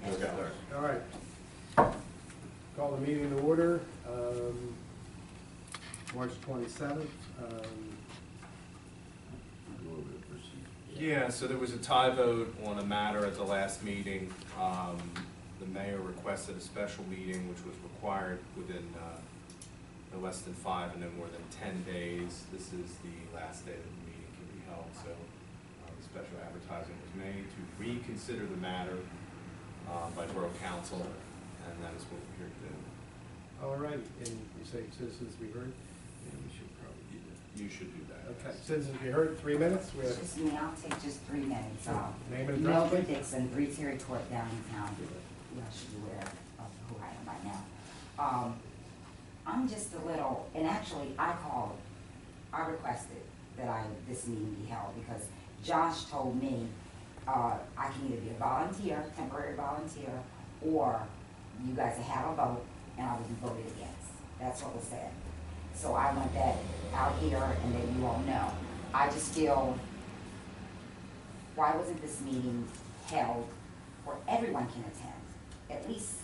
Let's go. All right. Call the meeting to order, March 27th. Yeah, so there was a tie vote on a matter at the last meeting. The mayor requested a special meeting, which was required within no less than 5 and no more than 10 days. This is the last day that the meeting can be held, so the special advertising was made to reconsider the matter by Borough Council, and that is what we're here to do. All right, and you say citizens be heard? Yeah, we should probably do that. You should do that. Okay, citizens be heard, 3 minutes. We have Just me, I'll take just 3 minutes. name and address, Mildred please. Dixon, 3 Terry Court, downtown. You know, should be aware of who I am right now. I'm just a little, and actually I requested that this meeting be held because Josh told me I can either be a volunteer, temporary volunteer, or you guys will have a vote and I will be voted against. That's what was said. So I want that out here and then you all know. I just feel, why wasn't this meeting held where everyone can attend? At least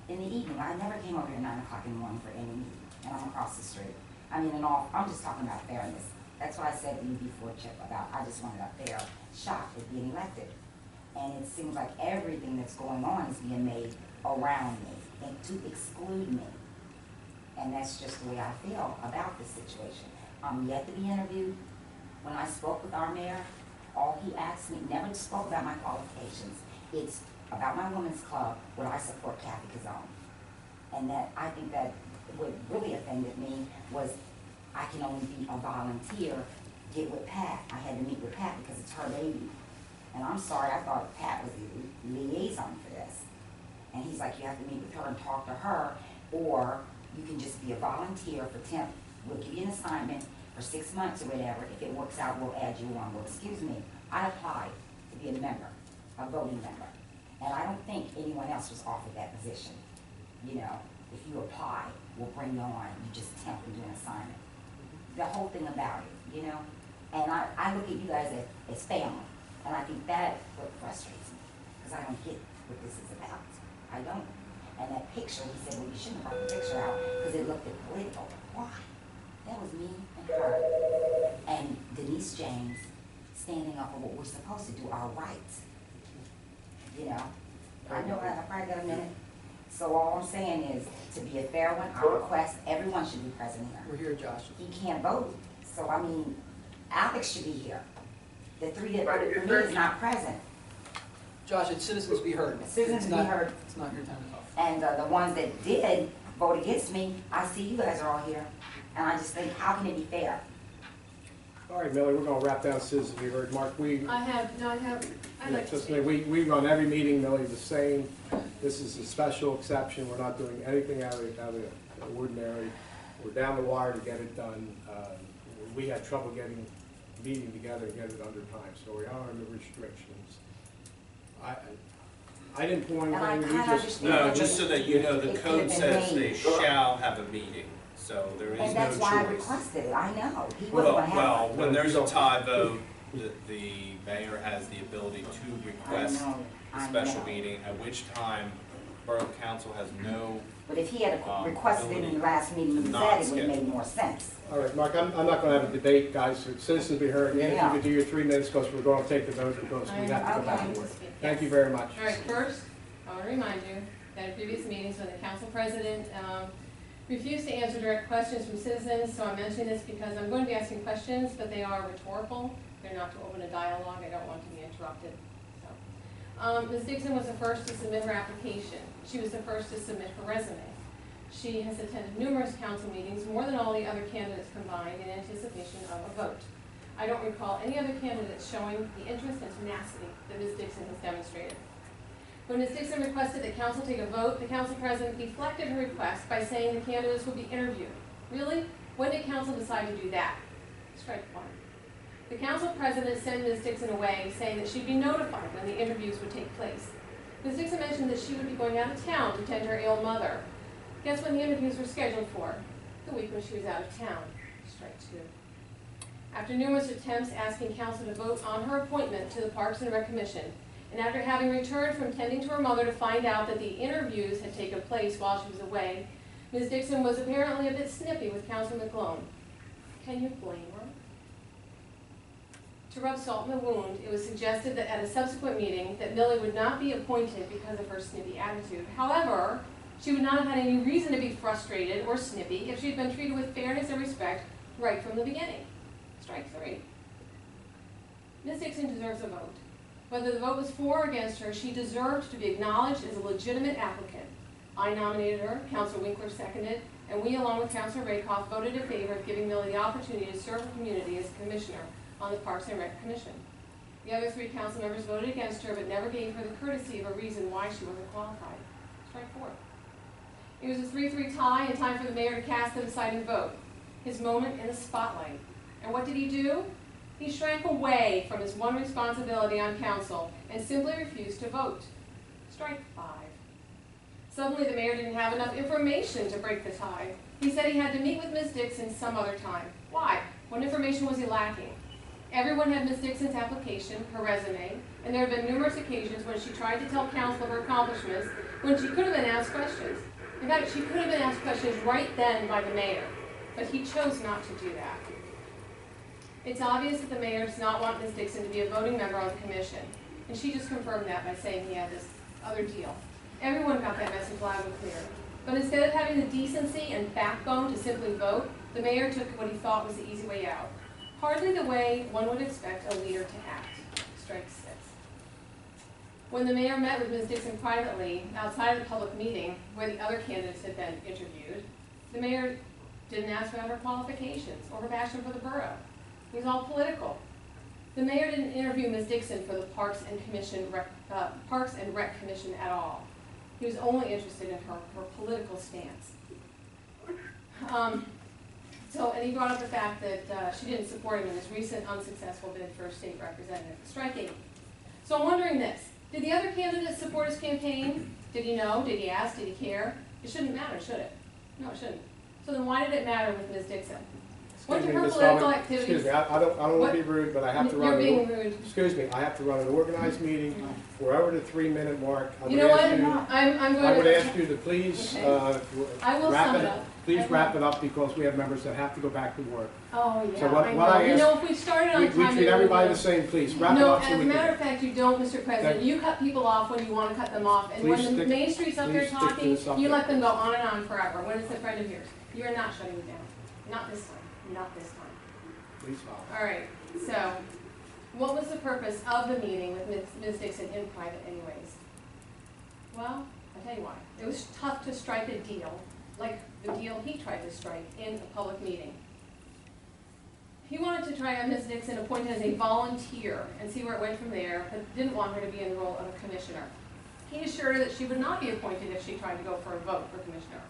in the evening. I never came over here at 9 o'clock in the morning for any meeting, and I'm across the street. I mean, I'm just talking about fairness. That's what I said to you before, Chip, about I just wanted a fair shot at being elected. And it seems like everything that's going on is being made around me and to exclude me. And that's just the way I feel about this situation. I'm yet to be interviewed. When I spoke with our mayor, all he asked me, never spoke about my qualifications. It's about my women's club, would I support Kathy Kazone? And that, I think that what really offended me was I can only be a volunteer, get with Pat. I had to meet with Pat because it's her baby. And I'm sorry, I thought Pat was the liaison for this. And he's like, you have to meet with her and talk to her, or you can just be a volunteer for temp. We'll give you an assignment for 6 months or whatever. If it works out, we'll add you on. Well, excuse me, I applied to be a member, a voting member. And I don't think anyone else was offered that position. You know, if you apply, we'll bring you on. You just temp and do an assignment. The whole thing about it, you know. And I look at you guys as family. And I think that's what frustrates me. Because I don't get what this is about. I don't. And that picture, he said, well, you shouldn't have brought the picture out because it looked political. Why? That was me and her. And Denise James standing up for what we're supposed to do, our rights. You know, I know I probably got a minute. So all I'm saying is, to be a fair one, I request everyone should be present here. We're here, Josh. He can't vote. So, I mean, Alex should be here. The 3 that voted for me is not present. Josh, it's citizens be heard. Citizens be heard. It's not your time to talk. And the ones that did vote against me, I see you guys are all here. And I just think, how can it be fair? All right, Millie, we're going to wrap down citizens be heard. Mark, I'd like to just speak. we run every meeting, Millie, the same. This is a special exception. We're not doing anything out of the ordinary. We're down the wire to get it done. We had trouble getting a meeting together and get it under time, so we are under restrictions. I didn't point anything. No, just so that you know, the It code could've been says they made. shall have a meeting, so there is no choice. And that's why I requested it. I know. He wasn't going to have Well, it. when there's a tie vote, the mayor has the ability to request a special meeting, at which time Borough Council has no. But if he had requested it in the last meeting, he said it would have made more sense. All right, Mark, I'm not going to have a debate, guys. So citizens be heard. And if you Yeah. could do your 3 minutes, because we're going to take the vote because we have to go back to work. Thank you very much. All right, first, I want to remind you that in previous meetings when the council president refused to answer direct questions from citizens, so I'm mentioning this because I'm going to be asking questions, but they are rhetorical. They're not to open a dialogue. I don't want to be interrupted. So, Ms. Dixon was the first to submit her application. She was the first to submit her resume. She has attended numerous council meetings, more than all the other candidates combined, in anticipation of a vote. I don't recall any other candidates showing the interest and tenacity that Ms. Dixon has demonstrated. When Ms. Dixon requested that council take a vote, the council president deflected her request by saying the candidates would be interviewed. Really? When did council decide to do that? Strike one. The council president sent Ms. Dixon away saying that she'd be notified when the interviews would take place. Ms. Dixon mentioned that she would be going out of town to tend her ill mother. Guess when the interviews were scheduled for? The week when she was out of town. Strike two. After numerous attempts asking council to vote on her appointment to the Parks and Rec Commission, And after having returned from tending to her mother to find out that the interviews had taken place while she was away, Ms. Dixon was apparently a bit snippy with Councilman McClone. Can you blame her? To rub salt in the wound, it was suggested that at a subsequent meeting that Millie would not be appointed because of her snippy attitude. However, she would not have had any reason to be frustrated or snippy if she had been treated with fairness and respect right from the beginning. Strike 3. Ms. Dixon deserves a vote. Whether the vote was for or against her, she deserved to be acknowledged as a legitimate applicant. I nominated her, Councilor Winkler seconded, and we, along with Councilor Rakoff, voted in favor of giving Millie the opportunity to serve the community as commissioner on the Parks and Rec Commission. The other 3 council members voted against her, but never gave her the courtesy of a reason why she wasn't qualified. Strike 4. It was a 3-3 tie and time for the mayor to cast the deciding vote. His moment in the spotlight. And what did he do? He shrank away from his one responsibility on council and simply refused to vote. Strike 5. Suddenly the mayor didn't have enough information to break the tie. He said he had to meet with Ms. Dixon some other time. Why? What information was he lacking? Everyone had Ms. Dixon's application, her resume, and there had been numerous occasions when she tried to tell council of her accomplishments when she could have been asked questions. In fact, she could have been asked questions right then by the mayor, but he chose not to do that. It's obvious that the mayor does not want Ms. Dixon to be a voting member on the commission, and she just confirmed that by saying he had this other deal. Everyone got that message loud and clear. But instead of having the decency and backbone to simply vote, the mayor took what he thought was the easy way out. Hardly the way one would expect a leader to act. Strike 6. When the mayor met with Ms. Dixon privately, outside of the public meeting, where the other candidates had been interviewed, the mayor didn't ask about her qualifications or her passion for the borough. It was all political. The mayor didn't interview Ms. Dixon for the Parks and Rec Commission at all. He was only interested in her political stance. And he brought up the fact that she didn't support him in his recent unsuccessful bid for a state representative. Strike 8. So I'm wondering this. Did the other candidates support his campaign? Did he know? Did he ask? Did he care? It shouldn't matter, should it? No, it shouldn't. So then why did it matter with Ms. Dixon? What did her political activities? Excuse me, I don't want to be rude, but I have to run. You're being rude. Excuse me, I have to run an organized meeting. We're over the 3-minute mark. You know what? I'm going to. I would ask you to please I will wrap sum it it up. up. Please wrap it up because we have members that have to go back to work. Oh, yeah, So what I I know. ask- You know, if we started on We time. treat everybody the same, please. Wrap it No, up so as we a matter can. of fact, you don't, Mr. President. You cut people off when you want to cut them off. And when Please the stick- Main Street's up there please stick to the talking, subject. you let them go on and on forever. When it's a friend of yours. You are not shutting me down. Not this time. Not this time. Please follow. All right, so what was the purpose of the meeting with Ms. Dixon in private anyways? Well, I'll tell you why. It was tough to strike a deal, like the deal he tried to strike in a public meeting. He wanted to try Ms. Dixon appointed as a volunteer and see where it went from there, but didn't want her to be in the role of a commissioner. He assured her that she would not be appointed if she tried to go for a vote for commissioner.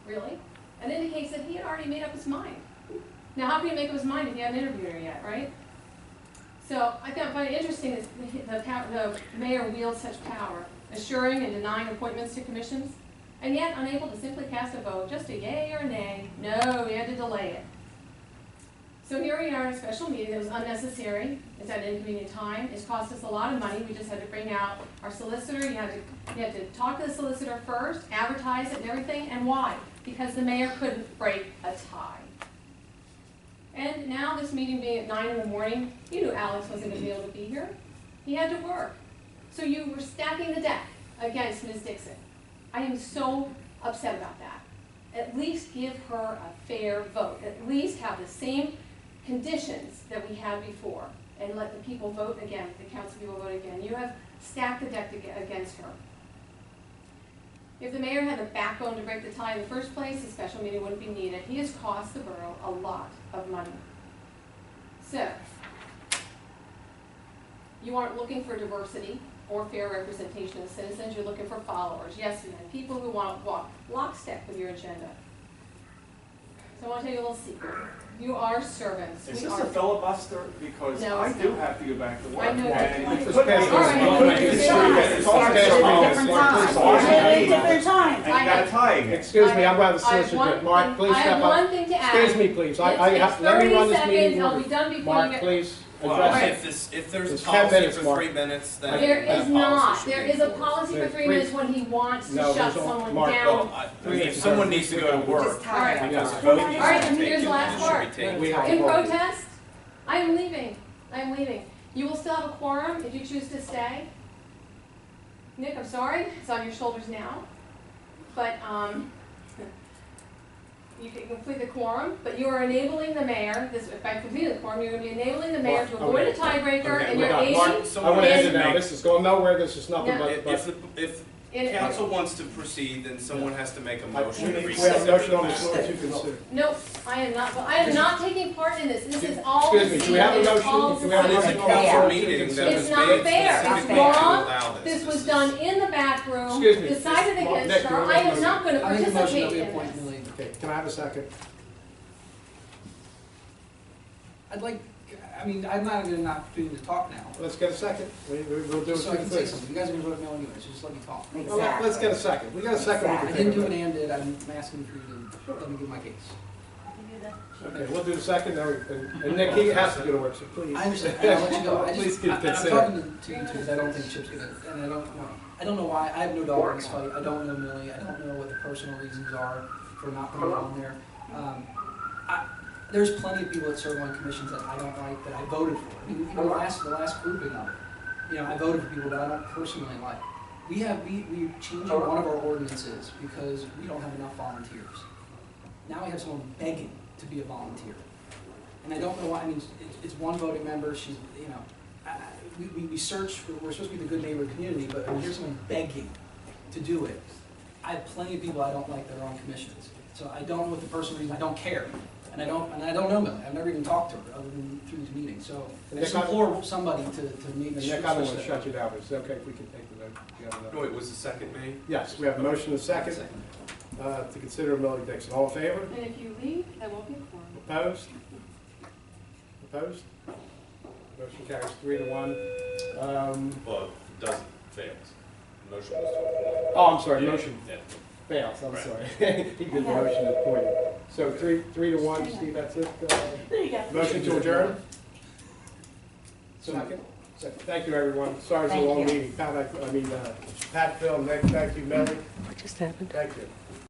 Really? That indicates that he had already made up his mind. Now, how can he make up his mind if he hadn't interviewed her yet, right? So I find it interesting that the mayor wields such power, assuring and denying appointments to commissions, and yet unable to simply cast a vote, just a yay or a nay. No, he had to delay it. So here we are in a special meeting that was unnecessary. It's at an inconvenient time. It's cost us a lot of money. We just had to bring out our solicitor. You had to talk to the solicitor first, advertise it and everything. And why? Because the mayor couldn't break a tie. And now this meeting being at 9 in the morning, you knew Alex wasn't going to be able to be here. He had to work. So you were stacking the deck against Ms. Dixon. I am so upset about that. At least give her a fair vote. At least have the same conditions that we had before and let the people vote again, the council people vote again. You have stacked the deck against her. If the mayor had the backbone to break the tie in the first place, the special meeting wouldn't be needed. He has cost the borough a lot of money. So, you aren't looking for diversity or fair representation of citizens. You're looking for followers. Yes, men, people who want to walk lockstep with your agenda. So I want to tell you a little secret. You are servants. Is We this are. a filibuster? Because No, I it's do not. have to go back to work. I know that. And Just pass All right. this. It's all Pass different this. times. Different times. And you got a tie again. Excuse me, I'm going to I have solicitor. Mark, please I have step up. one thing to add. Excuse me, please. It's Let me run this 30 meeting. seconds. I'll be done before you Mark, get. please. Well, address it. if there's a It's 10 policy minutes, for Mark. 3 minutes, then. There that is not, policy should there be is a enforced. policy for There's 3 three- minutes when he wants to No, shut there's no- someone Mark, down. Well, if someone needs to go to work, Just tired. Alright. because a Yeah. vote Alright, needs and to be here's taken, the last then it part. should be taken. We have- In protest, I am leaving, I am leaving. You will still have a quorum if you choose to stay. Nick, I'm sorry, it's on your shoulders now, but, you can complete the quorum, but you are enabling the mayor, by completing the quorum, you're gonna be enabling the mayor to avoid a tiebreaker, Okay, and we're you're done. aiding. Mark, I someone want to has end to it now. make, This is going nowhere. This is nothing No. if in- council wants to proceed, then someone has to make a We motion to have a recess motion the on the matter. floor to consider. Nope, I am not taking part in this, this is all. Excuse me, do we have a it's motion? all Do we have a It is a motion society. on the council floor to meeting that consider? was It's not made fair. specifically It's to wrong. allow this. This was done in the back room, Excuse me. decided Nick, against her, you're I am motion. not gonna I make a motion that participate we in appoint this. Millie. Okay, can I have a second? I'd like, I mean, I'm not gonna not do to talk now. Let's get a second. We'll do it. Just so I can say something. You guys are gonna vote no anyway, so just let me talk. Well, let's get a second. We got a second. we can I take didn't do a an vote. and did, I'm asking for you to let me give my case. Okay, we'll do the second, and Nick, he has to go to work, so please. I understand, I'll let you go. I Please just, keep I'm consider. talking to you two, because I don't think Chip's gonna, and I don't know why, I have no dog in this fight, I don't know Millie, I don't know what the personal reasons are for not putting her on there. There's plenty of people that serve on commissions that I don't like, that I voted for. I mean, even the last grouping of it, you know, I voted for people that I don't personally like. We're changing one of our ordinances because we don't have enough volunteers. Now we have someone begging to be a volunteer. And I don't know why, I mean, it's one voting member, she's, you know, we search, we're supposed to be the good neighbor community, but when here's someone begging to do it, I have plenty of people I don't like that are on commissions. So I don't know what the personal reason, I don't care. And I don't know Millie, I've never even talked to her other than through the meeting, so I just implore somebody to maybe And Oh, Nick, I don't want to shut you down, but it's okay if we can take the vote. Do you have enough? Wait, was the second made? Yes, we have a motion and a second to consider Millie Dixon. All in favor? And if you leave, that won't be a quorum. Opposed? Opposed? Motion carries 3-1. Well, it doesn't, fails. The motion was to appoint. Oh, I'm sorry, motion Yeah. fails, I'm Right. sorry. He did the motion at point. So 3-1, Steve, that's it. There you go. Motion to adjourn? Second? Second. Thank you, everyone. Sorry it's a Thank long you. meeting. Pat, Phil, Nick, thank you, Melanie. What just happened? Thank you.